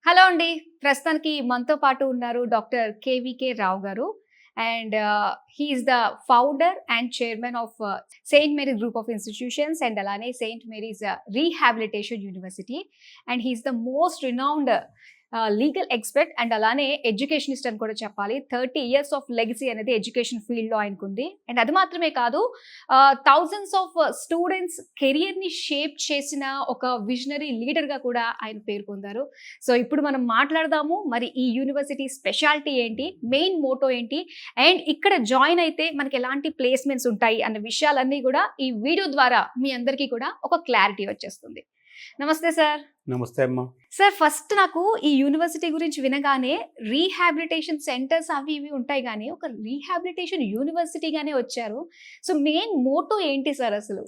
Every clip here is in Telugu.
హలో అండి. ప్రస్తుతానికి మనతో పాటు ఉన్నారు డాక్టర్ కేవీకే రావు గారు. And he is the founder and chairman of Saint Mary's group of institutions and అలానే Saint Mary's rehabilitation university. And he is the most renowned legal expert and అలానే ఎడ్యుకేషనిస్ట్ అని కూడా చెప్పాలి. 30 ఇయర్స్ ఆఫ్ లెగసీ అనేది ఎడ్యుకేషన్ ఫీల్డ్‌లో ఆయనకుంది. అండ్ అది మాత్రమే కాదు, థౌసండ్స్ ఆఫ్ స్టూడెంట్స్ కెరియర్‌ని షేప్ చేసిన ఒక విజనరీ లీడర్‌గా కూడా ఆయన పేరు పొందారు. సో ఇప్పుడు మనం మాట్లాడదాము, మరి ఈ యూనివర్సిటీ స్పెషాలిటీ ఏంటి, మెయిన్ మోటో ఏంటి, అండ్ ఇక్కడ జాయిన్ అయితే మనకి ఎలాంటి ప్లేస్మెంట్స్ ఉంటాయి అన్న విషయాలన్నీ కూడా ఈ వీడియో ద్వారా మీ అందరికీ కూడా ఒక క్లారిటీ వచ్చేస్తుంది. నమస్తే సార్. నమస్తే అమ్మా. సార్, ఫస్ట్ నాకు ఈ యూనివర్సిటీ గురించి వినగానే రీహాబిలిటేషన్ సెంటర్స్ అవి ఇవి ఉంటాయి, కానీ ఒక రీహాబిలిటేషన్ యూనివర్సిటీగానే వచ్చారు. సో మెయిన్ మోటో ఏంటి సార్ అసలు?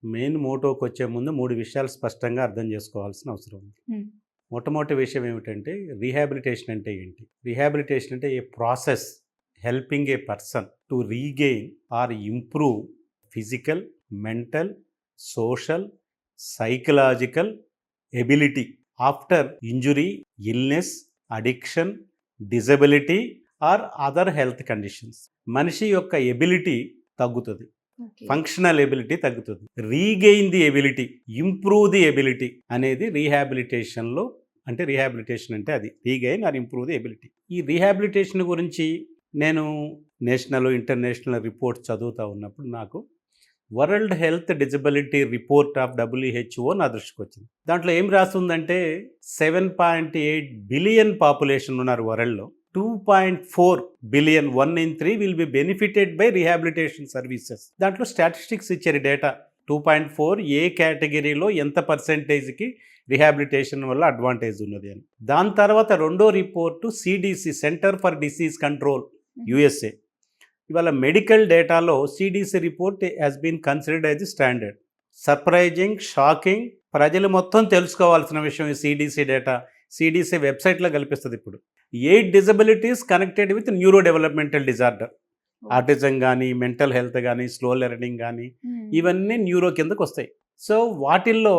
మెయిన్ మోటోకి వచ్చే ముందు 3 విషయాలు స్పష్టంగా అర్థం చేసుకోవాల్సిన అవసరం ఉంది. మొట్టమొదటి విషయం ఏమిటంటే రీహాబిలిటేషన్ అంటే ఏంటి? రీహాబిలిటేషన్ అంటే a process helping a person to regain or improve physical, mental, social, psychological ability after injury, illness, addiction, disability or other health conditions. మనిషి యొక్క ఎబిలిటీ తగ్గుతుంది, ఫంక్షనల్ ఎబిలిటీ తగ్గుతుంది. Regain the ability, improve the ability అనేది రీహాబిలిటేషన్లో. అంటే రీహాబిలిటేషన్ అంటే అది regain or improve the ability. ఈ రీహాబిలిటేషన్ గురించి నేను నేషనల్, ఇంటర్నేషనల్ రిపోర్ట్స్ చదువుతూ ఉన్నప్పుడు నాకు world health disability report of WHO నా దృష్టికి వచ్చింది. దాంట్లో ఏం రాస్తుందంటే 7.8 బిలియన్ పాపులేషన్ ఉన్నారు వరల్డ్లో. 2.4 billion, 1 in 3 will be benefited by rehabilitation services. దాంట్లో స్టాటిస్టిక్స్ ఇచ్చారు డేటా. 2.4 ఏ కేటగిరీలో ఎంత పర్సెంటేజ్కి రీహాబిలిటేషన్ వల్ల అడ్వాంటేజ్ ఉన్నది అని. దాని తర్వాత రెండో report CDC, center for disease control, USA. ఇవాళ మెడికల్ డేటాలో CDC report has been considered as standard. Surprising, shocking, ప్రజలు మొత్తం తెలుసుకోవాల్సిన విషయం ఈ CDC డేటా. CDC వెబ్సైట్లో కల్పిస్తుంది ఇప్పుడు. 8 disabilities connected with neuro developmental disorder. Autism కానీ, మెంటల్ హెల్త్ కానీ, స్లో లెర్నింగ్ కానీ, ఇవన్నీ న్యూరో కిందకు వస్తాయి. సో వాటిల్లో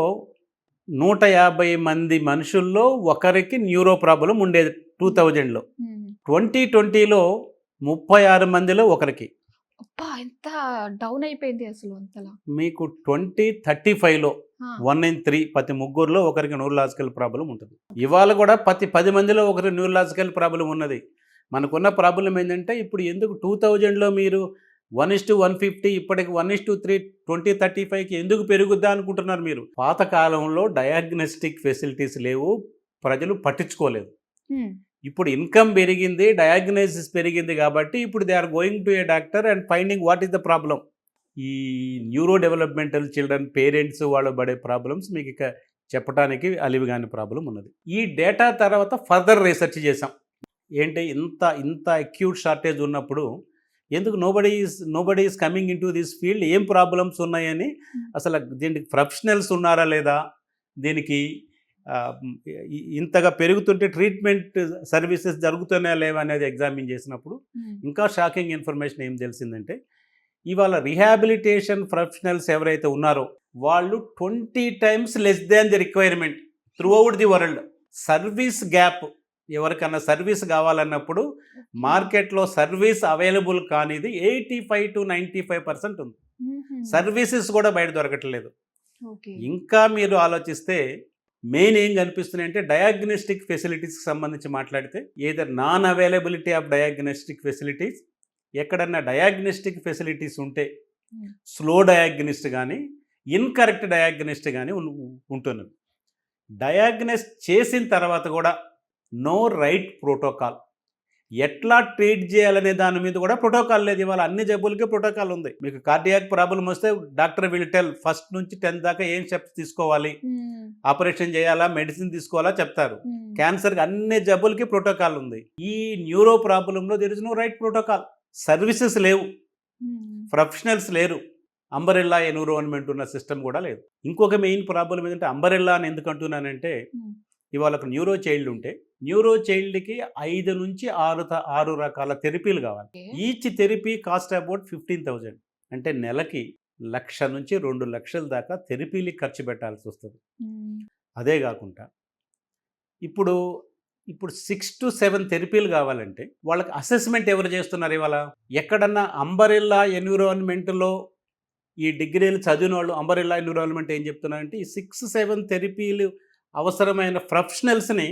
150 మంది మనుషుల్లో ఒకరికి న్యూరో ప్రాబ్లం ఉండేది 2000లో. 2020లో 36 మందిలో ఒకరికి. ఎంత డౌన్ అయిపోయింది అసలు అంతలా. మీకు 2035లో 1 in 3 ప్రతి ముగ్గురులో ఒకరికి న్యూరలాజికల్ ప్రాబ్లం ఉంటుంది. ఇవాళ కూడా ప్రతి 10 మందిలో ఒకరికి న్యూరలాజికల్ ప్రాబ్లం ఉన్నది. మనకున్న ప్రాబ్లం ఏంటంటే ఇప్పుడు ఎందుకు 2000లో మీరు 1:150 ఇప్పటికి 1:3 2035కి ఎందుకు పెరుగుద్దా అనుకుంటున్నారు మీరు? పాతకాలంలో డయాగ్నోస్టిక్ ఫెసిలిటీస్ లేవు, ప్రజలు పట్టించుకోలేదు. ఇప్పుడు ఇన్కమ్ పెరిగింది, డయాగ్నోసిస్ పెరిగింది, కాబట్టి ఇప్పుడు they are going to a doctor and finding what is the problem. ఈ న్యూరో డెవలప్మెంటల్ చిల్డ్రన్ పేరెంట్స్ వాళ్ళు పడే ప్రాబ్లమ్స్ మీకు ఇక చెప్పడానికి అలివిగాని ప్రాబ్లం ఉన్నది. ఈ డేటా తర్వాత ఫర్దర్ రీసెర్చ్ చేసాం. ఏంటి ఇంత అక్యూట్ షార్టేజ్ ఉన్నప్పుడు ఎందుకు nobody is coming in to this field, ఏం ప్రాబ్లమ్స్ ఉన్నాయని, అసలు దీనికి ప్రొఫెషనల్స్ ఉన్నారా లేదా, దీనికి ఇంతగా పెరుగుతుంటే ట్రీట్మెంట్ సర్వీసెస్ జరుగుతున్నాయా లేవా అనేది ఎగ్జామిన్ చేసినప్పుడు ఇంకా షాకింగ్ ఇన్ఫర్మేషన్ ఏం తెలిసిందంటే ఇవాళ రీహాబిలిటేషన్ ప్రొఫెషనల్స్ ఎవరైతే ఉన్నారో వాళ్ళు 20 times less than the requirement through out the world. Service gap, ఎవరికన్నా సర్వీస్ కావాలన్నప్పుడు మార్కెట్లో సర్వీస్ అవైలబుల్ కానిది 85 to 95% ఉంది. సర్వీసెస్ కూడా బయట దొరకట్లేదు. ఇంకా మీరు ఆలోచిస్తే మెయిన్ ఏం కనిపిస్తున్నాయి అంటే డయాగ్నోస్టిక్ ఫెసిలిటీస్కి సంబంధించి మాట్లాడితే either non availability of diagnostic facilities, ఎక్కడన్నా డయాగ్నోస్టిక్ ఫెసిలిటీస్ ఉంటే స్లో డయాగ్నిస్ట్ కానీ, ఇన్కరెక్ట్ డయాగ్నిస్ట్ కానీ ఉంటున్నది. డయాగ్నోస్ చేసిన తర్వాత కూడా నో రైట్ ప్రోటోకాల్, ఎట్లా ట్రీట్ చేయాలనే దాని మీద కూడా ప్రోటోకాల్ లేదు. ఇవాళ అన్ని జబ్బులకి ప్రోటోకాల్ ఉంది. మీకు కార్డియాక్ ప్రాబ్లం వస్తే డాక్టర్ విల్ టెల్ ఫస్ట్ నుంచి 10 దాకా ఏం స్టెప్స్ తీసుకోవాలి, ఆపరేషన్ చేయాలా, మెడిసిన్ తీసుకోవాలా చెప్తారు. క్యాన్సర్కి అన్ని జబ్బులకి ప్రోటోకాల్ ఉంది. ఈ న్యూరో ప్రాబ్లంలో there is no right protocol. Services లేవు, ప్రొఫెషనల్స్ లేరు, అంబరెల్లా ఎన్విరాన్మెంట్ ఉన్న సిస్టమ్ కూడా లేదు. ఇంకొక మెయిన్ ప్రాబ్లం ఏంటంటే అంబరెల్లా అని ఎందుకు అంటున్నానంటే ఇవాళ ఒక న్యూరో చైల్డ్ ఉంటే న్యూరో చైల్డ్కి 5 నుంచి 6 రకాల థెరపీలు కావాలి. Each therapy cost about 15,000. అంటే నెలకి 1,00,000 నుంచి 2,00,000 దాకా థెరపీలకి ఖర్చు పెట్టాల్సి వస్తుంది. అదే కాకుండా ఇప్పుడు ఇప్పుడు 6 to 7 థెరపీలు కావాలంటే వాళ్ళకి అసెస్మెంట్ ఎవరు చేస్తున్నారు ఇవాళ? ఎక్కడన్నా అంబరెల్లా ఎన్విరాన్మెంట్లో ఈ డిగ్రీలు చదివిన వాళ్ళు అంబరెల్లా ఎన్విరాన్మెంట్ ఏం చెప్తున్నారంటే ఈ 6-7 థెరపీలు అవసరమైన ప్రొఫెషనల్స్ని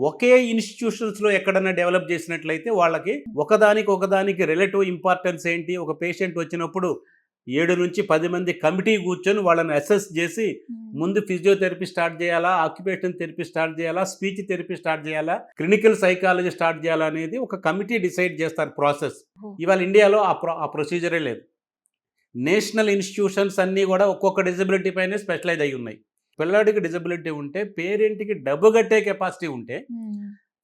ఒకే ఇన్స్టిట్యూషన్స్లో ఎక్కడన్నా డెవలప్ చేసినట్లయితే వాళ్ళకి ఒకదానికి రిలేటివ్ ఇంపార్టెన్స్ ఏంటి, ఒక పేషెంట్ వచ్చినప్పుడు 7 నుంచి 10 మంది కమిటీ కూర్చొని వాళ్ళని అసెస్ చేసి ముందు ఫిజియోథెరపీ స్టార్ట్ చేయాలా, ఆక్యుపేషన్ థెరపీ స్టార్ట్ చేయాలా, స్పీచ్ థెరపీ స్టార్ట్ చేయాలా, క్లినికల్ సైకాలజీ స్టార్ట్ చేయాలా అనేది ఒక కమిటీ డిసైడ్ చేస్తారు ప్రాసెస్. ఇవాళ ఇండియాలో ఆ ప్రొసీజరే లేదు. నేషనల్ ఇన్స్టిట్యూషన్స్ అన్నీ కూడా ఒక్కొక్క డిజబిలిటీ పైనే స్పెషలైజ్ అయి ఉన్నాయి. పిల్లాడికి డిజబిలిటీ ఉంటే పేరెంట్కి డబ్బు కట్టే కెపాసిటీ ఉంటే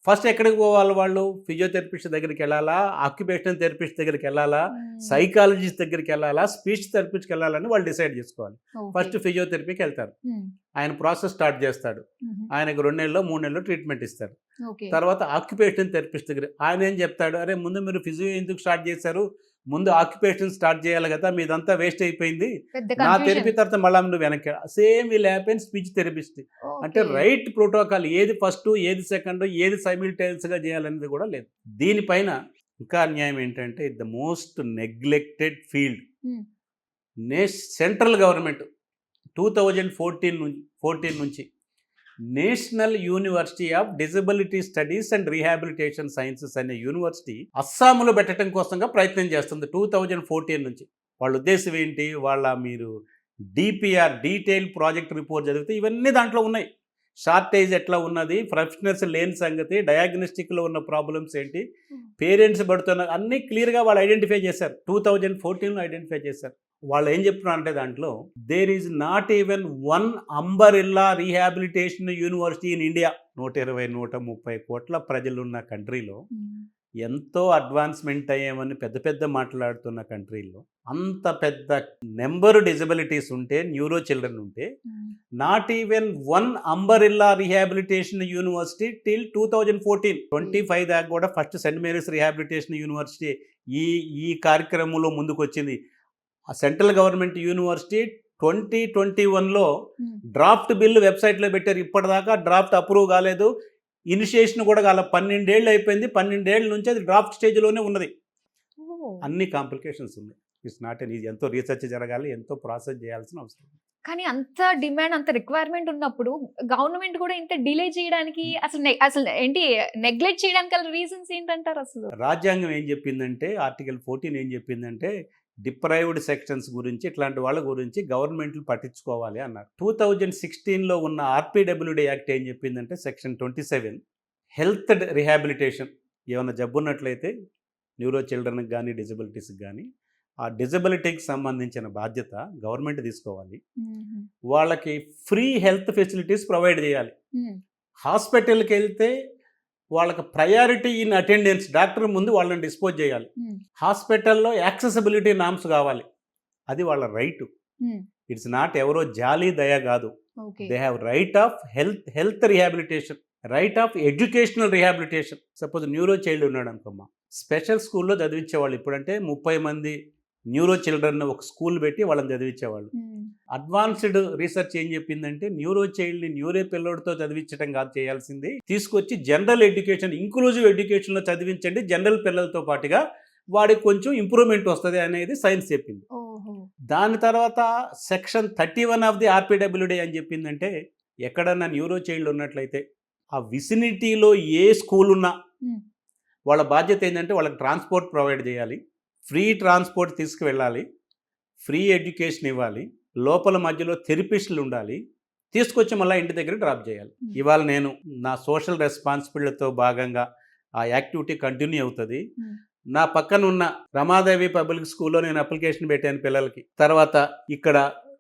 ఫస్ట్ ఎక్కడికి పోవాలి వాళ్ళు? ఫిజియోథెరపిస్ట్ దగ్గరికి వెళ్ళాలా, ఆక్యుపేషన్ థెరపిస్ట్ దగ్గరికి వెళ్ళాలా, సైకాలజిస్ట్ దగ్గరికి వెళ్ళాలా, స్పీచ్ థెరపిస్ట్కి వెళ్ళాలని వాళ్ళు డిసైడ్ చేసుకోవాలి. ఫస్ట్ ఫిజియోథెరపీకి వెళ్తారు, ఆయన ప్రాసెస్ స్టార్ట్ చేస్తాడు, ఆయనకు 2 నెలల్లో 3 నెలల్లో ట్రీట్మెంట్ ఇస్తారు. తర్వాత ఆక్యుపేషన్ థెరపిస్ట్ దగ్గర ఆయన ఏం చెప్తాడు, అరే ముందు మీరు ఫిజియో ఎందుకు స్టార్ట్ చేశారు, ముందు ఆక్యుపేషన్ స్టార్ట్ చేయాలి కదా, మీదంతా వేస్ట్ అయిపోయింది, నా థెరపీ తర్వాత మళ్ళీ నువ్వు వెనక్కి. Same will happen speech therapist. అంటే రైట్ ప్రోటోకాల్, ఏది ఫస్ట్ ఏది సెకండ్ ఏది సైమిల్టేనియస్గా చేయాలనేది కూడా లేదు. దీనిపైన ఇంకా అన్యాయం ఏంటంటే the most neglected field. Central government 2014 నుంచి national university of disability studies and rehabilitation sciences అనే యూనివర్సిటీ అస్సాంలో పెట్టడం కోసంగా ప్రయత్నం చేస్తుంది 2014 నుంచి. వాళ్ళ ఉద్దేశం ఏంటి? మీరు డిపిఆర్ డీటెయిల్ ప్రాజెక్ట్ రిపోర్ట్ చదివితే ఇవన్నీ దాంట్లో ఉన్నాయి. షార్టేజ్ ఎట్లా ఉన్నది, ప్రొఫెషనల్స్ లేని సంగతి, డయాగ్నోస్టిక్లో ఉన్న ప్రాబ్లమ్స్ ఏంటి, పేరెంట్స్ పడుతున్న అన్నీ క్లియర్గా వాళ్ళు ఐడెంటిఫై చేశారు. 2014లో ఐడెంటిఫై చేశారు. వాళ్ళు ఏం చెప్తున్నారంటే దాంట్లో there is not even 1 umbrella rehabilitation university in India. 120-130 కోట్ల ప్రజలున్న కంట్రీలో, ఎంతో అడ్వాన్స్మెంట్ అయ్యామని పెద్ద మాట్లాడుతున్న కంట్రీలో అంత పెద్ద నెంబరు డిజబిలిటీస్ ఉంటే, న్యూరో చిల్డ్రన్ ఉంటే, not even 1 umbrella rehabilitation university till 2014-25 దాకా కూడా first Saint Mary's rehabilitation university ఈ కార్యక్రమంలో ముందుకు వచ్చింది. ఆ సెంట్రల్ గవర్నమెంట్ యూనివర్సిటీ 2021లో డ్రాఫ్ట్ బిల్లు వెబ్సైట్లో పెట్టారు. ఇప్పటిదాకా డ్రాఫ్ట్ అప్రూవ్ కాలేదు, ఇనిషియేషన్ కూడా కాల. 12 ఏళ్ళు అయిపోయింది, 12 ఏళ్ళ నుంచి అది డ్రాఫ్ట్ స్టేజ్లోనే ఉన్నది. అన్ని కాంప్లికేషన్స్ ఉన్నాయి. It's not an easy. ఎంతో రీసెర్చ్ జరగాలి, ఎంతో ప్రాసెస్ చేయాల్సిన అవసరం. కానీ అంత డిమాండ్, అంత రిక్వైర్మెంట్ ఉన్నప్పుడు గవర్నమెంట్ కూడా ఇంత డిలే చేయడానికి అసలు ఏంటి, నెగ్లెక్ట్ చేయడానికి రీజన్స్ ఏంటంటారు? అసలు రాజ్యాంగం ఏం చెప్పిందంటే, ఆర్టికల్ 14 ఏం చెప్పిందంటే, డిప్రైవ్డ్ సెక్షన్స్ గురించి, ఇట్లాంటి వాళ్ళ గురించి గవర్నమెంట్లు పట్టించుకోవాలి అన్నారు. 2016లో ఉన్న ఆర్పిడబ్ల్యూడి యాక్ట్ ఏం చెప్పిందంటే, సెక్షన్ 27 హెల్త్ రిహాబిలిటేషన్. ఏమైనా జబ్బు ఉన్నట్లయితే న్యూరో చిల్డ్రన్కి కానీ డిజబిలిటీస్కి కానీ ఆ డిజబిలిటీకి సంబంధించిన బాధ్యత గవర్నమెంట్ తీసుకోవాలి. వాళ్ళకి ఫ్రీ హెల్త్ ఫెసిలిటీస్ ప్రొవైడ్ చేయాలి. హాస్పిటల్కి వెళ్తే వాళ్ళకి ప్రయారిటీ ఇన్ అటెండెన్స్, డాక్టర్ ముందు వాళ్ళని డిస్పోజ్ చేయాలి. హాస్పిటల్లో యాక్సెసిబిలిటీ నామ్స్ కావాలి, అది వాళ్ళ రైటు. ఇట్స్ నాట్ ఎవరో జాలీ దయ కాదు. They have right of health rehabilitation, right of educational rehabilitation. Suppose neuro child ఉన్నాడు అనుకోమ్మా, స్పెషల్ స్కూల్లో చదివించేవాళ్ళు. ఇప్పుడంటే 30 మంది న్యూరో చిల్డ్రన్ ఒక స్కూల్ పెట్టి వాళ్ళని చదివించేవాళ్ళు. అడ్వాన్స్డ్ రీసెర్చ్ ఏం చెప్పిందంటే, న్యూరో చైల్డ్ని న్యూరో పిల్లోడితో చదివించడం కాదు చేయాల్సింది, తీసుకొచ్చి జనరల్ ఎడ్యుకేషన్, ఇంక్లూజివ్ ఎడ్యుకేషన్లో చదివించండి, జనరల్ పిల్లలతో పాటుగా వాడికి కొంచెం ఇంప్రూవ్మెంట్ వస్తుంది అనేది సైన్స్ చెప్పింది. దాని తర్వాత సెక్షన్ 31 ఆఫ్ ది ఆర్పిడబ్ల్యూడి అని చెప్పిందంటే, ఎక్కడన్నా న్యూరో చైల్డ్ ఉన్నట్లయితే ఆ విసినిటీలో ఏ స్కూల్ ఉన్నా వాళ్ళ బాధ్యత ఏంటంటే వాళ్ళకి ట్రాన్స్పోర్ట్ ప్రొవైడ్ చేయాలి, ఫ్రీ ట్రాన్స్పోర్ట్ తీసుకువెళ్ళాలి, ఫ్రీ ఎడ్యుకేషన్ ఇవ్వాలి, లోపల మధ్యలో థెరపిస్టులు ఉండాలి, తీసుకొచ్చి మళ్ళీ ఇంటి దగ్గర డ్రాప్ చేయాలి. ఇవాళ నేను నా సోషల్ రెస్పాన్సిబిలిటీతో భాగంగా ఆ యాక్టివిటీ కంటిన్యూ అవుతుంది. నా పక్కన ఉన్న రమాదేవి పబ్లిక్ స్కూల్లో నేను అప్లికేషన్ పెట్టాను పిల్లలకి. తర్వాత ఇక్కడ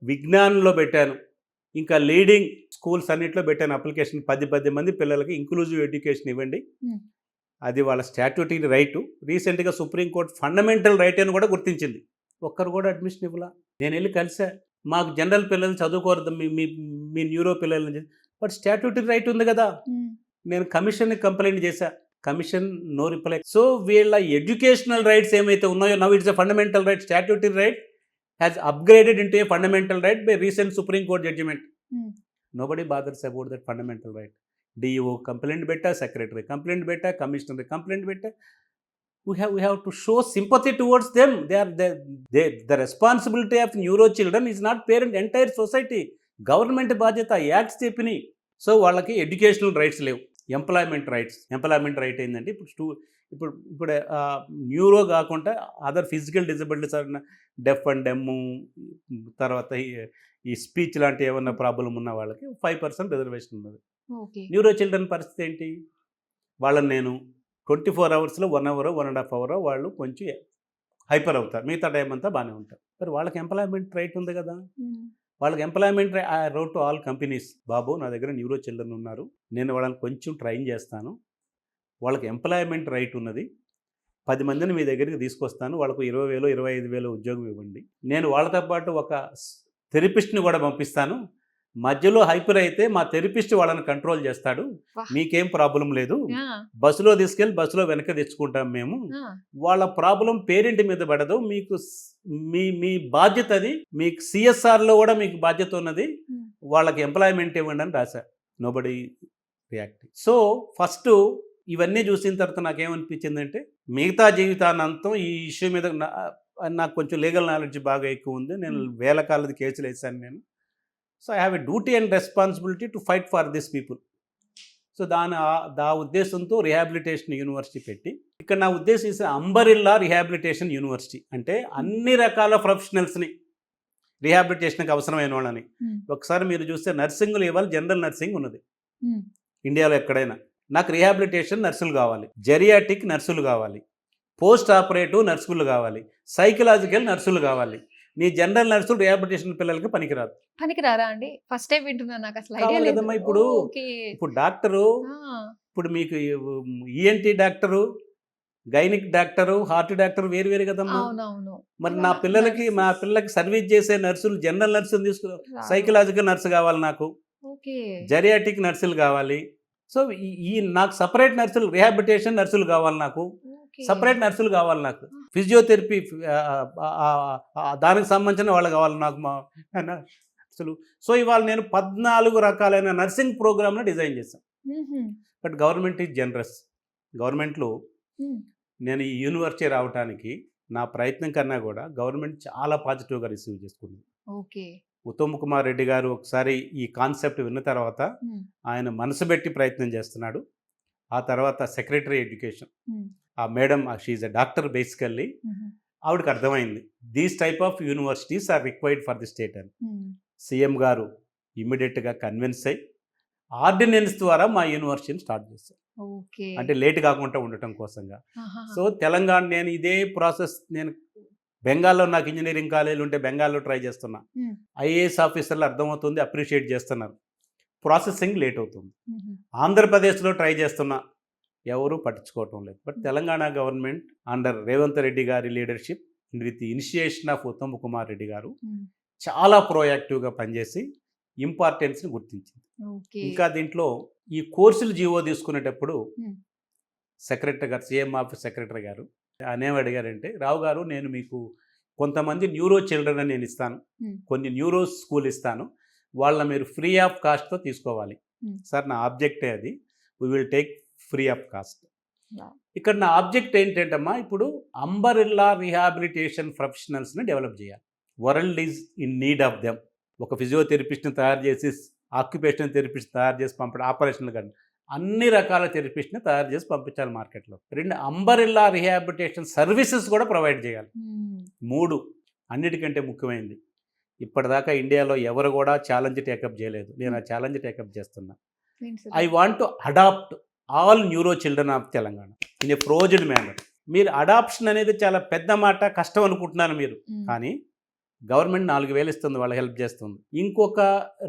విజ్ఞానంలో పెట్టాను, ఇంకా లీడింగ్ స్కూల్స్ అన్నింటిలో పెట్టాను అప్లికేషన్. 10 మంది పిల్లలకి ఇంక్లూజివ్ ఎడ్యుకేషన్ ఇవ్వండి, అది వాళ్ళ స్టాట్యూటరీ రైటు. రీసెంట్గా సుప్రీంకోర్టు ఫండమెంటల్ రైట్ అని కూడా గుర్తించింది. ఒక్కరు కూడా అడ్మిషన్ ఇవ్వలా. నేను వెళ్ళి కలిసా, మాకు జనరల్ పిల్లలు చదువుకోరు మీ న్యూరో పిల్లలని, బట్ స్టాట్యూటరీ రైట్ ఉంది కదా. నేను కమిషన్ని కంప్లైంట్ చేశా, కమిషన్ నో రిప్లై. సో వీళ్ళ ఎడ్యుకేషనల్ రైట్స్ ఏమైతే ఉన్నాయో, now it's a fundamental right, statutory right has upgraded into a fundamental right by recent supreme court judgment. Nobody bothers about that fundamental right. DEO complaint పెట్టా, సెక్రటరీ కంప్లైంట్ పెట్టా, కమిషనర్ కంప్లైంట్ పెట్టా. we have to show sympathy towards them. The responsibility of neuro children is not parent, entire society. Government బాధ్యత, యాక్ట్స్ చెప్పినాయి. సో వాళ్ళకి ఎడ్యుకేషనల్ రైట్స్ లేవు, ఎంప్లాయ్మెంట్ రైట్ ఏంటంటే ఇప్పుడు న్యూరో కాకుండా అదర్ ఫిజికల్ డిజబిలిటీస్ అన్న డెఫ్ అండ్ డెమ్, తర్వాత ఈ స్పీచ్ లాంటి ఏమన్నా ప్రాబ్లం ఉన్న వాళ్ళకి 5% రిజర్వేషన్ ఉన్నది. న్యూరో చిల్డ్రన్ పరిస్థితి ఏంటి? వాళ్ళని నేను 24 అవర్స్లో 1 అవర్ 1.5 అవర్ వాళ్ళు కొంచెం హైపర్ అవుతారు, మిగతా టైం అంతా బాగానే ఉంటారు. మరి వాళ్ళకి ఎంప్లాయ్మెంట్ రైట్ ఉంది కదా. వాళ్ళకి employment I wrote to all companies, బాబు నా దగ్గర న్యూరో చిల్డ్రన్ ఉన్నారు, నేను వాళ్ళని కొంచెం ట్రైన్ చేస్తాను, వాళ్ళకి ఎంప్లాయ్మెంట్ రైట్ ఉన్నది, 10 మందిని మీ దగ్గరికి తీసుకొస్తాను, వాళ్ళకు 20,000 25,000 ఉద్యోగం ఇవ్వండి, నేను వాళ్ళతో పాటు ఒక థెరపిస్ట్ని కూడా పంపిస్తాను, మధ్యలో హైపర్ అయితే మా థెరపిస్ట్ వాళ్ళని కంట్రోల్ చేస్తాడు, మీకేం ప్రాబ్లం లేదు, బస్సులో తీసుకెళ్ళి బస్సులో వెనక తెచ్చుకుంటాం మేము, వాళ్ళ ప్రాబ్లం పేరెంట్ మీద పడదు, మీకు మీ బాధ్యత అది, మీకు సిఎస్ఆర్లో కూడా మీకు బాధ్యత ఉన్నది, వాళ్ళకి ఎంప్లాయ్మెంట్ ఇవ్వండి అని రాశారు. Nobody react. సో ఫస్ట్ ఇవన్నీ చూసిన తర్వాత నాకేమనిపించిందంటే మిగతా జీవితానంతం ఈ ఇష్యూ మీద నాకు కొంచెం లీగల్ నాలెడ్జ్ బాగా ఎక్కువ ఉంది, నేను వేల కాలది కేసులు వేసాను నేను. So I have a duty and responsibility to fight for this people. So దా ఉద్దేశంతో రిహాబిలిటేషన్ యూనివర్సిటీ పెట్టి, ఇక్కడ నా ఉద్దేశం అంబరిల్లా రిహాబిలిటేషన్ యూనివర్సిటీ అంటే అన్ని రకాల ప్రొఫెషనల్స్ని రిహాబిలిటేషన్కి అవసరమైన వాళ్ళని. ఒకసారి మీరు చూస్తే నర్సింగ్లు ఇవాళ జనరల్ నర్సింగ్ ఉన్నది ఇండియాలో ఎక్కడైనా. నాకు రిహాబిలిటేషన్ నర్సులు కావాలి, జెరియాటిక్ నర్సులు కావాలి, పోస్ట్ ఆపరేటివ్ నర్సులు కావాలి, సైకలాజికల్ నర్సులు కావాలి. నీ జనరల్ నర్సులు రిహాబిలిటేషన్ పిల్లలకి పనికిరారా అండి? ఫస్ట్ టైం వింటున్నాను, నాకు అసలు ఐడియా లేదు. ఇప్పుడు డాక్టరు, ఇప్పుడు మీకు ENT doctor, gynaec doctor, heart doctor వేరు కదమ్మా. మరి మా పిల్లలకి సర్వీస్ చేసే నర్సులు జనరల్ నర్సులు తీసుకు, సైకలాజికల్ నర్సు కావాలి నాకు, జెరియాటిక్ నర్సులు కావాలి. సో నాకు సపరేట్ నర్సులు, రిహాబిలిటేషన్ నర్సులు కావాలి, నాకు సపరేట్ నర్సులు కావాలి, నాకు ఫిజియోథెరపీ దానికి సంబంధించిన వాళ్ళు కావాలి నాకు మా నర్సులు. సో ఇవాళ నేను 14 రకాలైన నర్సింగ్ ప్రోగ్రామ్ను డిజైన్ చేశాను. But government is generous. గవర్నమెంట్లో నేను ఈ యూనివర్సిటీ రావడానికి నా ప్రయత్నం కన్నా కూడా గవర్నమెంట్ చాలా పాజిటివ్గా రిసీవ్ చేసుకుంది. ఉత్తమ్ కుమార్ రెడ్డి గారు ఒకసారి ఈ కాన్సెప్ట్ విన్న తర్వాత ఆయన మనసు పెట్టి ప్రయత్నం చేస్తున్నాడు. ఆ తర్వాత సెక్రటరీ ఎడ్యుకేషన్, ఆ madam, she's a doctor basically, ఆవిడకి అర్థమైంది these type of universities are required for the state అని. సీఎం గారు ఇమ్మీడియట్గా కన్విన్స్ అయ్యి ఆర్డినెన్స్ ద్వారా మా యూనివర్సిటీని స్టార్ట్ చేశారు, అంటే లేట్ కాకుండా ఉండటం కోసంగా. సో తెలంగాణ, నేను ఇదే ప్రాసెస్, నేను బెంగాల్లో నాకు ఇంజనీరింగ్ కాలేజీలు ఉంటే బెంగాల్లో ట్రై చేస్తున్నా, ఐఏఎస్ ఆఫీసర్లు అర్థమవుతుంది, అప్రిషియేట్ చేస్తున్నారు, ప్రాసెసింగ్ లేట్ అవుతుంది. ఆంధ్రప్రదేశ్లో ట్రై చేస్తున్నా, ఎవరు పట్టించుకోవటం లేదు. But Telangana government under Revanth Reddy గారి leadership and with initiation of Uttam Kumar Reddy గారు చాలా ప్రోయాక్టివ్గా పనిచేసి ఇంపార్టెన్స్ని గుర్తించింది. ఇంకా దీంట్లో ఈ కోర్సులు జీవో తీసుకునేటప్పుడు సెక్రటరీ గారు, సీఎం ఆఫీస్ సెక్రటరీ గారు అనేవి అడిగారంటే, రావు గారు నేను మీకు కొంతమంది న్యూరో చిల్డ్రన్ నేను ఇస్తాను, కొన్ని న్యూరో స్కూల్ ఇస్తాను, వాళ్ళ మీరు ఫ్రీ ఆఫ్ కాస్ట్తో తీసుకోవాలి. సార్ నా ఆబ్జెక్టే అది, we will take free of cost. ఇక్కడ నా ఆబ్జెక్ట్ ఏంటంటమ్మా, ఇప్పుడు అంబరిల్లా రిహాబిలిటేషన్ ప్రొఫెషనల్స్ని డెవలప్ చేయాలి. World is in need of them. ఒక ఫిజియోథెరపిస్ట్ని తయారు చేసి, ఆక్యుపేషనల్ థెరపిస్ట్ తయారు చేసి పంపడం, ఆపరేషన్లు కానీ అన్ని రకాల థెరపిస్ట్ని తయారు చేసి పంపించాలి మార్కెట్లో. 2 అంబరిల్లా రిహాబిలిటేషన్ సర్వీసెస్ కూడా ప్రొవైడ్ చేయాలి. 3 అన్నిటికంటే ముఖ్యమైనది, ఇప్పటిదాకా ఇండియాలో ఎవరు కూడా ఛాలెంజ్ టేకప్ చేయలేదు, నేను ఆ ఛాలెంజ్ టేకప్ చేస్తున్నా. I want to adopt all neuro children of Telangana in a phased manner. మీరు అడాప్షన్ అనేది చాలా పెద్ద మాట, కష్టం అనుకుంటున్నాను మీరు, కానీ గవర్నమెంట్ 4,000 ఇస్తుంది, వాళ్ళు హెల్ప్ చేస్తుంది. ఇంకొక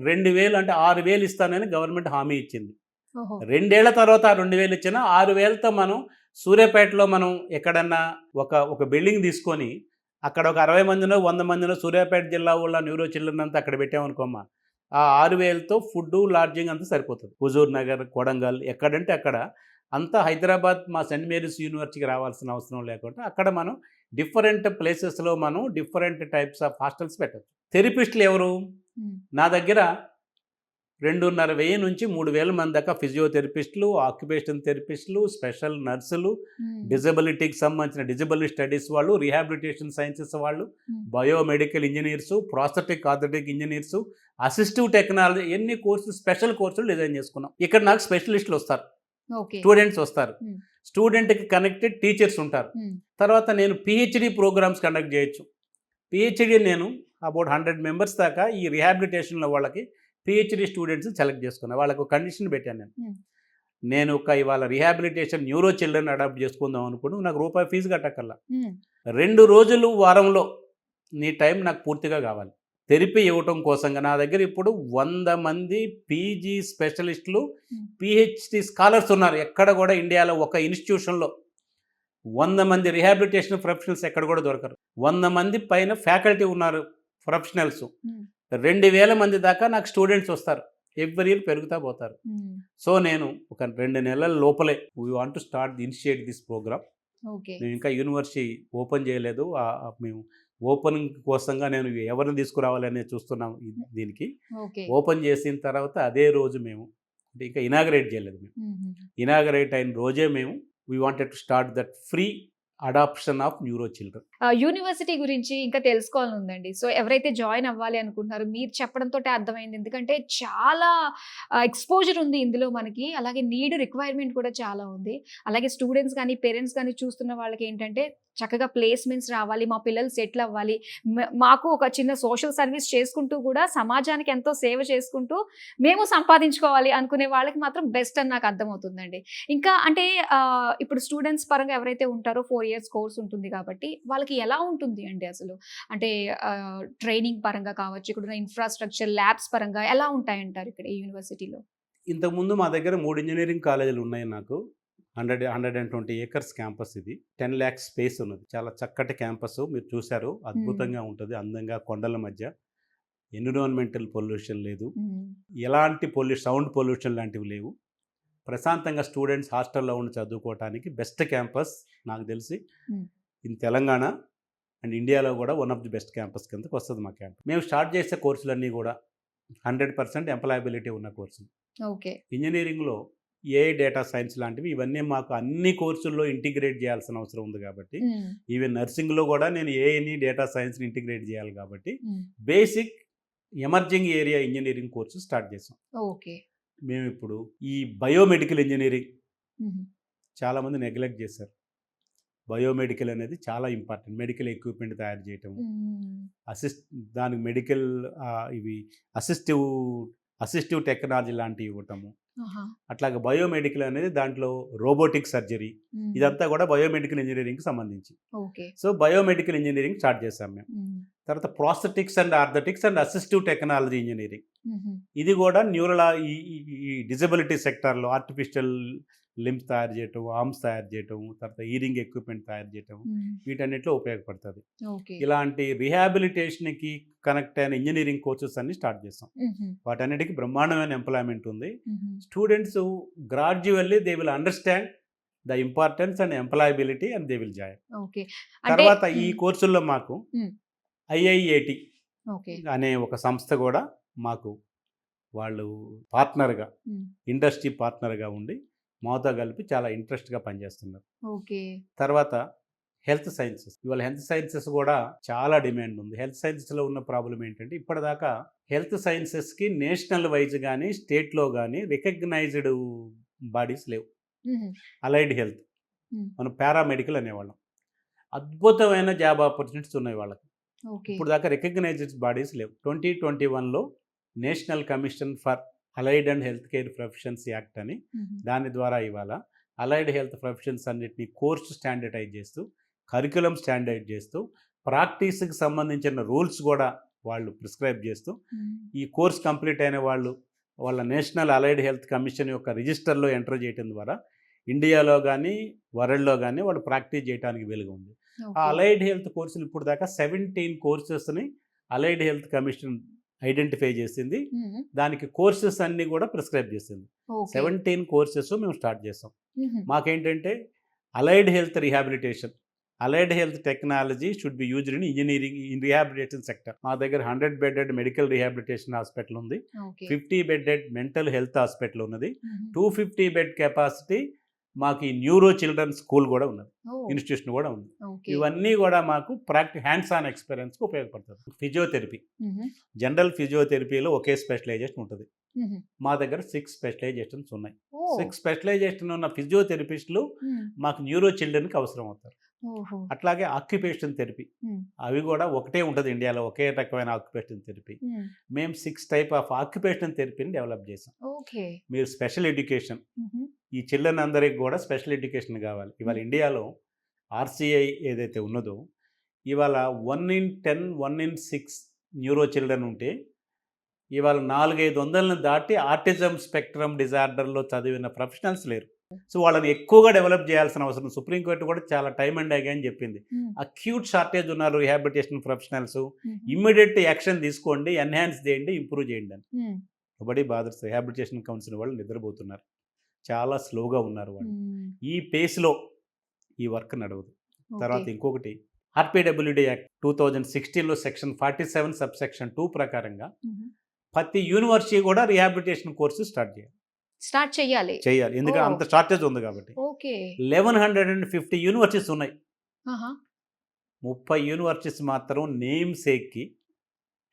2,000 అంటే 6,000 ఇస్తానని గవర్నమెంట్ హామీ ఇచ్చింది. 2 ఏళ్ల తర్వాత 2,000 ఇచ్చిన 6,000తో మనం సూర్యాపేటలో మనం ఎక్కడన్నా ఒక బిల్డింగ్ తీసుకొని అక్కడ ఒక 60 మందినో 100 మందినో సూర్యాపేట జిల్లా వాళ్ళ న్యూరో చిల్డ్రన్ అంతా అక్కడ పెట్టామనుకోమ్మా, ఆ 6,000తో ఫుడ్ లాడ్జింగ్ అంతా సరిపోతుంది. హుజూర్ నగర్, కొడంగల్, ఎక్కడంటే అక్కడ అంతా హైదరాబాద్ మా సెయింట్ మేరీస్ యూనివర్సిటీకి రావాల్సిన అవసరం లేకుండా అక్కడ మనం డిఫరెంట్ ప్లేసెస్లో మనం డిఫరెంట్ టైప్స్ ఆఫ్ హాస్టల్స్ పెట్టచ్చు. థెరపిస్టులు ఎవరు? నా దగ్గర 2,500 నుంచి 3,000 మంది దాకా ఫిజియోథెరపిస్టులు, ఆక్యుపేషన్ థెరపిస్టులు, స్పెషల్ నర్సులు, డిజబిలిటీకి సంబంధించిన డిజబిలిటీ స్టడీస్ వాళ్ళు, రీహాబిలిటేషన్ సైన్సెస్ వాళ్ళు, biomedical engineers, prosthetic orthotic engineers, assistive technology, ఎన్ని కోర్సులు, స్పెషల్ కోర్సులు డిజైన్ చేసుకున్నాం. ఇక్కడ నాకు స్పెషలిస్టులు వస్తారు, స్టూడెంట్స్ వస్తారు, స్టూడెంట్కి కనెక్టెడ్ టీచర్స్ ఉంటారు. తర్వాత నేను పిహెచ్డి ప్రోగ్రామ్స్ కండక్ట్ చేయొచ్చు. పిహెచ్డి నేను అబౌట్ 100 మెంబర్స్ దాకా ఈ రీహాబిలిటేషన్లో వాళ్ళకి పిహెచ్డి స్టూడెంట్స్ని సెలెక్ట్ చేసుకున్నాను. వాళ్ళకు కండిషన్ పెట్టాను నేను ఇవాళ రీహాబిలిటేషన్ న్యూరో చిల్డ్రన్ అడాప్ట్ చేసుకుందాం అనుకుని నాకు రూపాయి ఫీజు కట్టక్కల్లా. 2 రోజులు వారంలో నీ టైం నాకు పూర్తిగా కావాలి థెరపీ ఇవ్వటం కోసంగా. నా దగ్గర ఇప్పుడు 100 మంది పీజీ స్పెషలిస్టులు, పిహెచ్డి స్కాలర్స్ ఉన్నారు. ఎక్కడ కూడా ఇండియాలో ఒక ఇన్స్టిట్యూషన్లో 100 మంది రీహాబిలిటేషన్ ప్రొఫెషనల్స్ ఎక్కడ కూడా దొరకరు. 100 మంది పైన ఫ్యాకల్టీ ఉన్నారు ప్రొఫెషనల్స్. 2,000 మంది దాకా నాకు స్టూడెంట్స్ వస్తారు. ఎవ్రీ ఇయర్ పెరుగుతూ పోతారు. సో నేను ఒక 2 నెలల లోపలే we want to start initiate this program. మేము ఇంకా యూనివర్సిటీ ఓపెన్ చేయలేదు. మేము ఓపెనింగ్ కోసంగా నేను ఎవరిని తీసుకురావాలని చూస్తున్నాం. దీనికి ఓపెన్ చేసిన తర్వాత అదే రోజు మేము ఇంకా ఇనాగరేట్ చేయలేదు. మేము ఇనాగరేట్ అయిన రోజే మేము we wanted to start that free adoption of neuro children. University గురించి ఇంకా తెలుసుకోవాలని ఉందండి. సో ఎవరైతే జాయిన్ అవ్వాలి అనుకుంటున్నారో మీరు చెప్పడంతో అర్థమైంది. ఎందుకంటే చాలా ఎక్స్పోజర్ ఉంది ఇందులో మనకి, అలాగే రిక్వైర్మెంట్ కూడా చాలా ఉంది. అలాగే స్టూడెంట్స్ కానీ పేరెంట్స్ కానీ చూస్తున్న వాళ్ళకి ఏంటంటే చక్కగా ప్లేస్మెంట్స్ రావాలి, మా పిల్లలు సెటిల్ అవ్వాలి, మాకు ఒక చిన్న సోషల్ సర్వీస్ చేసుకుంటూ కూడా సమాజానికి ఎంతో సేవ చేసుకుంటూ మేము సంపాదించుకోవాలి అనుకునే వాళ్ళకి మాత్రం బెస్ట్ అని నాకు అర్థమవుతుందండి. ఇంకా అంటే ఇప్పుడు స్టూడెంట్స్ పరంగా ఎవరైతే ఉంటారో 4 years కోర్స్ ఉంటుంది కాబట్టి వాళ్ళకి ఎలా ఉంటుంది అండి అసలు? అంటే ట్రైనింగ్ పరంగా కావచ్చు, ఇక్కడ ఇన్ఫ్రాస్ట్రక్చర్, ల్యాబ్స్ పరంగా ఎలా ఉంటాయంటారు ఇక్కడ ఈ యూనివర్సిటీలో? ఇంతకుముందు మా దగ్గర 3 ఇంజనీరింగ్ కాలేజీలు ఉన్నాయి. నాకు 120 acres క్యాంపస్. ఇది 10 lakhs స్పేస్ ఉన్నది. చాలా చక్కటి క్యాంపస్. మీరు చూశారు, అద్భుతంగా ఉంటుంది. అందంగా కొండల మధ్య, ఎన్విరాన్మెంటల్ పొల్యూషన్ లేదు, ఎలాంటి సౌండ్ పొల్యూషన్ లాంటివి లేవు. ప్రశాంతంగా స్టూడెంట్స్ హాస్టల్లో ఉండి చదువుకోవడానికి బెస్ట్ క్యాంపస్ నాకు తెలిసి ఇన్ తెలంగాణ అండ్ ఇండియాలో కూడా one of the best campus కిందకి వస్తుంది మా క్యాంపస్. మేము స్టార్ట్ చేసే కోర్సులన్నీ కూడా 100% ఎంప్లాయబిలిటీ ఉన్న కోర్సులు. ఇంజనీరింగ్లో ఏఐ, డేటా సైన్స్ లాంటివి ఇవన్నీ మాకు అన్ని కోర్సుల్లో ఇంటిగ్రేట్ చేయాల్సిన అవసరం ఉంది కాబట్టి, ఈవెన్ నర్సింగ్లో కూడా నేను ఏఐని, డేటా సైన్స్ని ఇంటిగ్రేట్ చేయాలి కాబట్టి basic emerging area engineering course start చేసాం. మేము ఇప్పుడు ఈ బయోమెడికల్ ఇంజనీరింగ్ చాలామంది నెగ్లెక్ట్ చేశారు. బయోమెడికల్ అనేది చాలా ఇంపార్టెంట్. మెడికల్ ఎక్విప్మెంట్ తయారు చేయటం, దానికి మెడికల్ ఇవి అసిస్టివ్ టెక్నాలజీ లాంటివి ఇవ్వటము. అట్లాగే బయోమెడికల్ అనేది దాంట్లో రోబోటిక్ సర్జరీ, ఇదంతా కూడా బయోమెడికల్ ఇంజనీరింగ్కి సంబంధించి. సో బయోమెడికల్ ఇంజనీరింగ్ స్టార్ట్ చేసాం మేము. తర్వాత prosthetics and orthotics and assistive technology engineering, ఇది కూడా ఈ డిజబిలిటీ సెక్టార్లో ఆర్టిఫిషియల్ లిమ్స్ తయారు చేయటం, ఆర్మ్స్ తయారు చేయటం, తర్వాత హీరింగ్ ఎక్విప్మెంట్ తయారు చేయటం, వీటన్నిటిలో ఉపయోగపడుతుంది. ఇలాంటి రీహాబిలిటేషన్కి కనెక్ట్ అయిన ఇంజనీరింగ్ కోర్సెస్ అన్ని స్టార్ట్ చేస్తాం. వాటన్నిటికీ బ్రహ్మాండమైన ఎంప్లాయ్మెంట్ ఉంది. Students gradually they will understand the importance and employability and they will join. తర్వాత ఈ కోర్సుల్లో మాకు IIAT అనే ఒక సంస్థ కూడా మాకు వాళ్ళు పార్ట్నర్గా, ఇండస్ట్రీ పార్ట్నర్గా ఉండి మాతో కలిపి చాలా ఇంట్రెస్ట్గా పనిచేస్తున్నారు. తర్వాత హెల్త్ సైన్సెస్, ఇవాళ హెల్త్ సైన్సెస్ కూడా చాలా డిమాండ్ ఉంది. హెల్త్ సైన్సెస్లో ఉన్న ప్రాబ్లం ఏంటంటే ఇప్పటిదాకా హెల్త్ సైన్సెస్కి నేషనల్ వైజ్ కానీ స్టేట్లో కానీ రికగ్నైజ్డ్ బాడీస్ లేవు. అలైడ్ హెల్త్, మనం పారామెడికల్ అనేవాళ్ళం. అద్భుతమైన జాబ్ ఆపర్చునిటీస్ ఉన్నాయి వాళ్ళకి. ఇప్పుడు దాకా రికగ్నైజ్డ్ బాడీస్ లేవు. 2021లో national commission for allied and health care professions act అని, దాని ద్వారా ఇవాళ అలైడ్ హెల్త్ ప్రొఫెషన్స్ అన్నిటిని కోర్సు స్టాండర్డైజ్ చేస్తూ, కరికులం స్టాండర్డ్ చేస్తూ, ప్రాక్టీస్కి సంబంధించిన రూల్స్ కూడా వాళ్ళు ప్రిస్క్రైబ్ చేస్తూ, ఈ కోర్స్ కంప్లీట్ అయిన వాళ్ళు వాళ్ళ నేషనల్ అలైడ్ హెల్త్ కమిషన్ యొక్క రిజిస్టర్లో ఎంటర్ చేయడం ద్వారా ఇండియాలో కానీ వరల్డ్లో కానీ వాళ్ళు ప్రాక్టీస్ చేయడానికి వీలుగా ఉంది. ఆ అలైడ్ హెల్త్ కోర్సులు ఇప్పుడు దాకా 17 కోర్సెస్ని అలైడ్ హెల్త్ కమిషన్ ఐడెంటిఫై చేసింది. దానికి కోర్సెస్ అన్ని కూడా ప్రిస్క్రైబ్ చేసింది. 17 కోర్సెస్ మేము స్టార్ట్ చేస్తాం. మాకేంటంటే allied health rehabilitation, allied health technology should be used in engineering in rehabilitation sector. మా దగ్గర 100 బెడెడ్ మెడికల్ రిహాబిలిటేషన్ హాస్పిటల్ ఉంది, okay 50 bedded mental health hospital ఉన్నది, 250 బెడ్ కెపాసిటీ మాకు ఈ న్యూరో చిల్డ్రన్ స్కూల్ కూడా ఉన్నది, ఇన్స్టిట్యూషన్ కూడా ఉంది. ఓకే ఇవన్నీ కూడా మాకు హ్యాండ్స్ ఆన్ ఎక్స్పీరియన్స్కి ఉపయోగపడుతుంది. ఫిజియోథెరపీ, జనరల్ ఫిజియోథెరపీలో ఒకే స్పెషలైజేషన్ ఉంటుంది. మా దగ్గర 6 స్పెషలైజేషన్స్ ఉన్నాయి. 6 స్పెషలైజేషన్ ఉన్న ఫిజియోథెరపిస్టులు మాకు న్యూరో చిల్డ్రన్కి అవసరం అవుతారు. అట్లాగే ఆక్యుపేషన్ థెరపీ, అవి కూడా ఒకటే ఉంటుంది ఇండియాలో, ఒకే రకమైన ఆక్యుపేషన్ థెరపీ. మేము 6 టైప్ ఆఫ్ ఆక్యుపేషన్ థెరపీని డెవలప్ చేసాం. మీరు స్పెషల్ ఎడ్యుకేషన్, ఈ చిల్డ్రన్ అందరికి కూడా స్పెషల్ ఎడ్యుకేషన్ కావాలి. ఇవాళ ఇండియాలో ఆర్సీఐ ఏదైతే ఉన్నదో, ఇవాళ 1 in 10, 1 in 6 న్యూరో చిల్డ్రన్ ఉంటే ఇవాళ 400-500 దాటి ఆటిజం స్పెక్ట్రమ్ డిజార్డర్లో చదివిన ప్రొఫెషనల్స్ లేరు. సో వాళ్ళని ఎక్కువగా డెవలప్ చేయాల్సిన అవసరం. సుప్రీంకోర్టు కూడా చాలా టైం అండ్ అగైన్ చెప్పింది, అక్యూట్ షార్టేజ్ ఉన్నారు రిహాబిలిటేషన్ ప్రొఫెషనల్స్, ఇమ్మీడియట్ యాక్షన్ తీసుకోండి, ఎన్హాన్స్ చేయండి, ఇంప్రూవ్ చేయండి అని. బడి బాదర్స్ రిహాబిలిటేషన్ కౌన్సిల్ వాళ్ళు నిద్రపోతున్నారు, చాలా స్లోగా ఉన్నారు వాళ్ళు. ఈ పేస్లో ఈ వర్క్ నడవదు. తర్వాత ఇంకొకటి, ఆర్పిడబ్ల్యూడి యాక్ట్ 2016లో సెక్షన్ 47 సబ్సెక్షన్ 2 ప్రకారంగా ప్రతి యూనివర్సిటీ కూడా రిహాబిలిటేషన్ కోర్సు స్టార్ట్ చేయాలి. ఎందుకంటే అంత షార్టేజ్ ఉంది కాబట్టి. 1150 యూనివర్సిటీస్ ఉన్నాయి. 30 యూనివర్సిటీస్ మాత్రం నేమ్ సేక్కి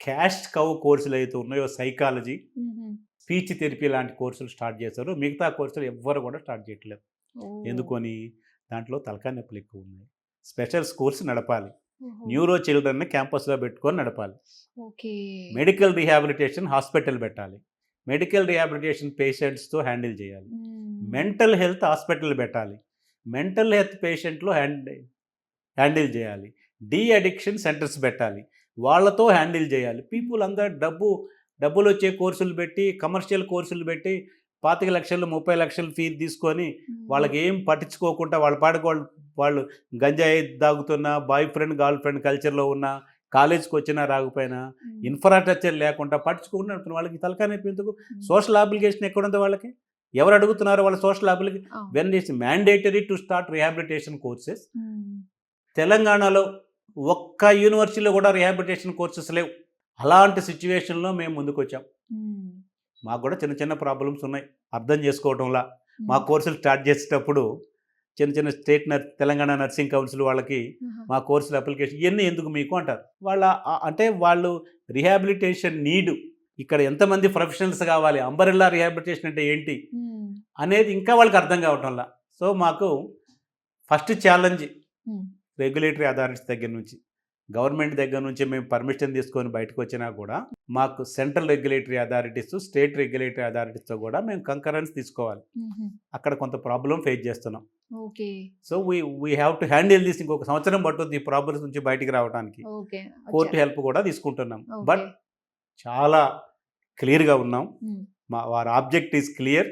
క్యాష్ కవ్ కోర్సులు అయితే ఉన్నాయో, సైకాలజీ, స్పీచ్ థెరపీ లాంటి కోర్సులు స్టార్ట్ చేశారు. మిగతా కోర్సులు ఎవ్వరు కూడా స్టార్ట్ చేయట్లేదు. ఎందుకని? దాంట్లో తలకాయ నొప్పులు ఎక్కువ ఉన్నాయి. స్పెషల్ స్కూల్స్ నడపాలి, న్యూరో చిల్డ్రన్ని క్యాంపస్లో పెట్టుకొని నడపాలి, మెడికల్ రిహాబిలిటేషన్ హాస్పిటల్ పెట్టాలి, మెడికల్ రిహాబిలిటేషన్ పేషెంట్స్తో హ్యాండిల్ చేయాలి, మెంటల్ హెల్త్ హాస్పిటల్ పెట్టాలి, మెంటల్ హెల్త్ పేషెంట్లో హ్యాండిల్ చేయాలి, డీ అడిక్షన్ సెంటర్స్ పెట్టాలి, వాళ్ళతో హ్యాండిల్ చేయాలి. పీపుల్ అందరూ డబ్బులు వచ్చే కోర్సులు పెట్టి, కమర్షియల్ కోర్సులు పెట్టి 25 లక్షలు 30 లక్షలు ఫీజు తీసుకొని వాళ్ళకి ఏం పట్టించుకోకుండా వాళ్ళ పాటికి వాళ్ళు గంజాయి తాగుతున్నా, బాయ్ ఫ్రెండ్ గర్ల్ ఫ్రెండ్ కల్చర్లో ఉన్న, కాలేజ్కి వచ్చినా రాకపోయినా, ఇన్ఫ్రాస్ట్రక్చర్ లేకుండా పట్టించుకుంటున్న వాళ్ళకి తలకాయ నొప్పి ఎందుకు? సోషల్ అప్లికేషన్ ఎక్కడుంది వాళ్ళకి? ఎవరు అడుగుతున్నారు వాళ్ళ social application? When it's mandatory to start rehabilitation courses. తెలంగాణలో ఒక్క యూనివర్సిటీలో కూడా రిహాబిలిటేషన్ కోర్సెస్ లేవు. అలాంటి సిచ్యువేషన్లో మేము ముందుకు వచ్చాం. మాకు కూడా చిన్న చిన్న ప్రాబ్లమ్స్ ఉన్నాయి అర్థం చేసుకోవడంలా. మా కోర్సులు స్టార్ట్ చేసేటప్పుడు చిన్న స్టేట్ తెలంగాణ నర్సింగ్ కౌన్సిల్ వాళ్ళకి మా కోర్సుల అప్లికేషన్ ఇవన్నీ ఎందుకు మీకు అంటారు. వాళ్ళు రిహాబిలిటేషన్ నీడు, ఇక్కడ ఎంతమంది ప్రొఫెషనల్స్ కావాలి, అంబరెల్లా రిహాబిలిటేషన్ అంటే ఏంటి అనేది ఇంకా వాళ్ళకి అర్థం కావటంలా. సో మాకు ఫస్ట్ ఛాలెంజ్ రెగ్యులేటరీ అథారిటీస్ దగ్గర నుంచి, గవర్నమెంట్ దగ్గర నుంచి మేము పర్మిషన్ తీసుకొని బయటకు వచ్చినా కూడా మాకు central regulatory authorities, state regulatory అథారిటీస్తో కూడా మేము కంకరెన్స్ తీసుకోవాలి. అక్కడ కొంత ప్రాబ్లం ఫేస్ చేస్తున్నాం. So we have to handle this. ఇంకొక సంవత్సరం పట్టుద్ది ఈ ప్రాబ్లమ్స్ నుంచి బయటికి రావడానికి. కోర్టు హెల్ప్ కూడా తీసుకుంటున్నాం. బట్ చాలా క్లియర్గా ఉన్నాం. Our object is clear,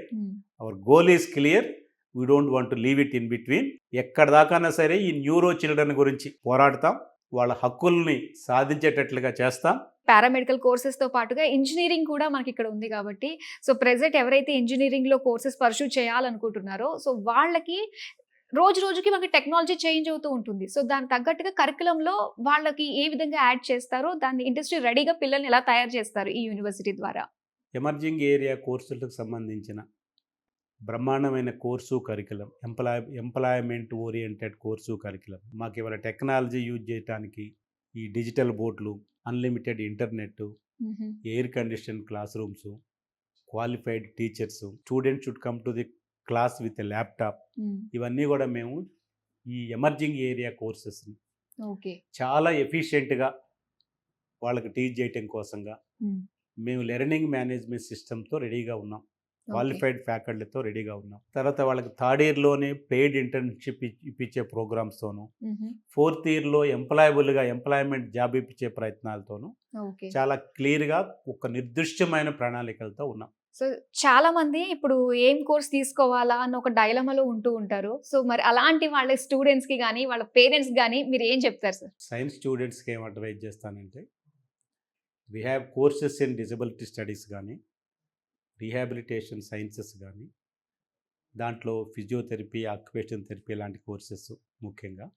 our goal is clear. We don't want to leave it in between. ఎక్కడ దాకానా సరే ఈ న్యూరో చిల్డ్రన్ గురించి పోరాడతాం, వాళ్ళ హక్కుల్ని సాధించేటట్లుగా చేస్తాం. పారామెడికల్ కోర్సెస్తో పాటుగా ఇంజనీరింగ్ కూడా మనకి ఇక్కడ ఉంది కాబట్టి, సో ప్రెజెంట్ ఎవరైతే ఇంజనీరింగ్లో కోర్సెస్ పర్సూ చేయాలనుకుంటున్నారో, సో వాళ్ళకి రోజు రోజుకి మనకి టెక్నాలజీ చేంజ్ అవుతూ ఉంటుంది. సో దానికి తగ్గట్టుగా కరికులంలో వాళ్ళకి ఏ విధంగా యాడ్ చేస్తారో, దాన్ని ఇండస్ట్రీ రెడీగా పిల్లల్ని ఎలా తయారు చేస్తారు ఈ యూనివర్సిటీ ద్వారా. ఎమర్జింగ్ ఏరియా కోర్సులకు సంబంధించిన బ్రహ్మాండమైన course curriculum, employment oriented course curriculum. మాకు ఇవాళ టెక్నాలజీ యూజ్ చేయడానికి ఈ డిజిటల్ బోర్డులు, unlimited internet, air condition class rooms, qualified teachers, student should come to the class with a laptop. ఇవన్నీ కూడా మేము ఈ ఎమర్జింగ్ ఏరియా కోర్సెస్ని చాలా ఎఫిషియెంట్గా వాళ్ళకి టీచ్ చేయటం కోసంగా మేము లెర్నింగ్ మేనేజ్మెంట్ సిస్టమ్తో రెడీగా ఉన్నాం, క్వాలిఫైడ్ ఫ్యాకల్టీతో రెడీగా ఉన్నాం. తర్వాత వాళ్ళకి 3rd ఇయర్లోనే పెయిడ్ ఇంటర్న్షిప్ ఇప్పించే ప్రోగ్రామ్స్తోనూ, 4th ఇయర్లో ఎంప్లాయ్మెంట్ జాబ్ ఇప్పించే ప్రయత్నాలతోనూ చాలా క్లియర్గా ఒక నిర్దిష్టమైన ప్రణాళికలతో ఉన్నాం. సో చాలా మంది ఇప్పుడు ఏం కోర్స్ తీసుకోవాలా అన్న ఒక డైలమాలో ఉంటూ ఉంటారు. సో మరి అలాంటి వాళ్ళ స్టూడెంట్స్కి కానీ వాళ్ళ పేరెంట్స్ కానీ మీరు ఏం చెప్తారు సార్? సైన్స్ స్టూడెంట్స్కి ఏం అడ్వైజ్ చేస్తానంటే, we have courses in disability studies కానీ, రీహాబిలిటేషన్ సైన్సెస్ కానీ, దాంట్లో ఫిజియోథెరపీ, ఆక్యుపేషన్ థెరపీ లాంటి కోర్సెస్ ముఖ్యంగా.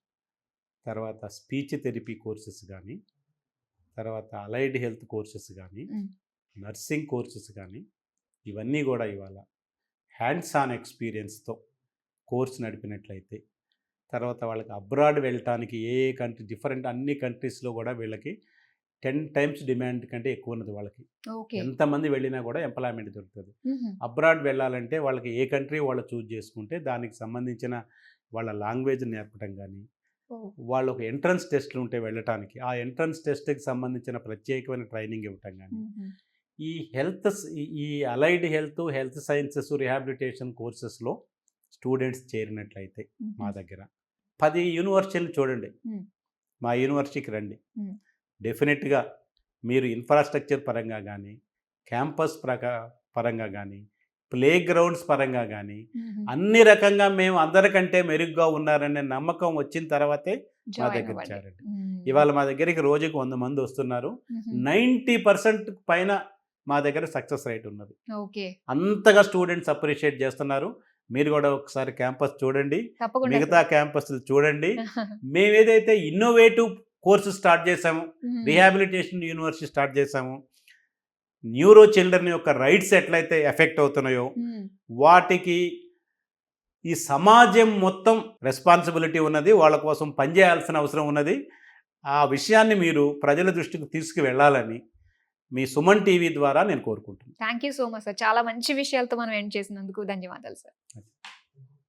తర్వాత స్పీచ్ థెరపీ కోర్సెస్ కానీ, తర్వాత అలైడ్ హెల్త్ కోర్సెస్ కానీ, నర్సింగ్ కోర్సెస్ కానీ, ఇవన్నీ కూడా ఇవాళ హ్యాండ్స్ ఆన్ ఎక్స్పీరియన్స్తో కోర్స్ నడిపినట్లయితే, తర్వాత వాళ్ళకి అబ్రాడ్ వెళ్ళటానికి ఏ కంట్రీ డిఫరెంట్ అన్ని కంట్రీస్లో కూడా వీళ్ళకి 10 times డిమాండ్ కంటే ఎక్కువ ఉన్నది వాళ్ళకి. ఓకే. ఎంతమంది వెళ్ళినా కూడా ఎంప్లాయ్మెంట్ దొరుకుతుంది. అబ్రాడ్ వెళ్ళాలంటే వాళ్ళకి ఏ కంట్రీ వాళ్ళు చూజ్ చేసుకుంటే దానికి సంబంధించిన వాళ్ళ లాంగ్వేజ్ నేర్పడం కానీ, వాళ్ళు ఒక ఎంట్రన్స్ టెస్ట్లు ఉంటే వెళ్ళటానికి ఆ ఎంట్రన్స్ టెస్ట్కి సంబంధించిన ప్రత్యేకమైన ట్రైనింగ్ ఇవ్వటం కానీ, ఈ ఈ అలైడ్ హెల్త్ సైన్సెస్ రిహాబిలిటేషన్ కోర్సెస్లో స్టూడెంట్స్ చేరినట్లయితే మా దగ్గర 10 యూనివర్సిటీలు చూడండి, మా యూనివర్సిటీకి రండి. డెఫినెట్గా మీరు ఇన్ఫ్రాస్ట్రక్చర్ పరంగా కానీ, క్యాంపస్ పరంగా కానీ, ప్లే గ్రౌండ్స్ పరంగా కానీ అన్ని రకంగా మేము అందరికంటే మెరుగ్గా ఉన్నారనే నమ్మకం వచ్చిన తర్వాతే మా దగ్గర చేరండి. ఇవాళ మా దగ్గరికి రోజుకి 100 మంది వస్తున్నారు. 90% పైన మా దగ్గర సక్సెస్ రేట్ ఉన్నది. అంతగా స్టూడెంట్స్ అప్రిషియేట్ చేస్తున్నారు. మీరు కూడా ఒకసారి క్యాంపస్ చూడండి, మిగతా క్యాంపస్లు చూడండి. మేము ఏదైతే ఇన్నోవేటివ్ కోర్సు స్టార్ట్ చేసాము, రీహాబిలిటేషన్ యూనివర్సిటీ స్టార్ట్ చేసాము, న్యూరో చిల్డ్రన్ యొక్క రైట్స్ ఎట్లయితే ఎఫెక్ట్ అవుతున్నాయో వాటికి ఈ సమాజం మొత్తం రెస్పాన్సిబిలిటీ ఉన్నది, వాళ్ళ కోసం పనిచేయాల్సిన అవసరం ఉన్నది. ఆ విషయాన్ని మీరు ప్రజల దృష్టికి తీసుకువెళ్ళాలని మీ సుమన్ టీవీ ద్వారా నేను కోరుకుంటున్నాను. Thank you so much sir. చాలా మంచి విషయాలతో మనం ఎండ్ చేసినందుకు ధన్యవాదాలు సార్.